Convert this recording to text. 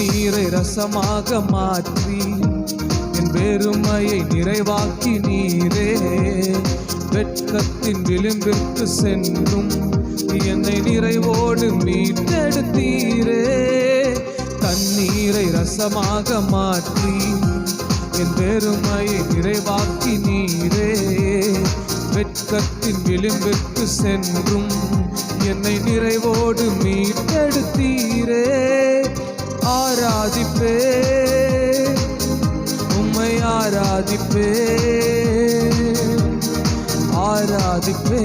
தண்ணீரை ரசமாக மாற்றி என் வெறுமையை நிறைவாக்கி நீரே. வெட்கத்தின் விளிம்பிற்கு சென்றும் என்னை நிறைவோடு மீட்டெடுத்தீரே. தண்ணீரை ரசமாக மாற்றி என் வெறுமையை நிறைவாக்கி நீரே. வெட்கத்தின் விளிம்பிற்கு சென்றும் என்னை நிறைவோடு மீட்டெடுத்தீரே. ஆராதிப்பே, உம்மை ஆராதிப்பே, ஆராதிப்பே.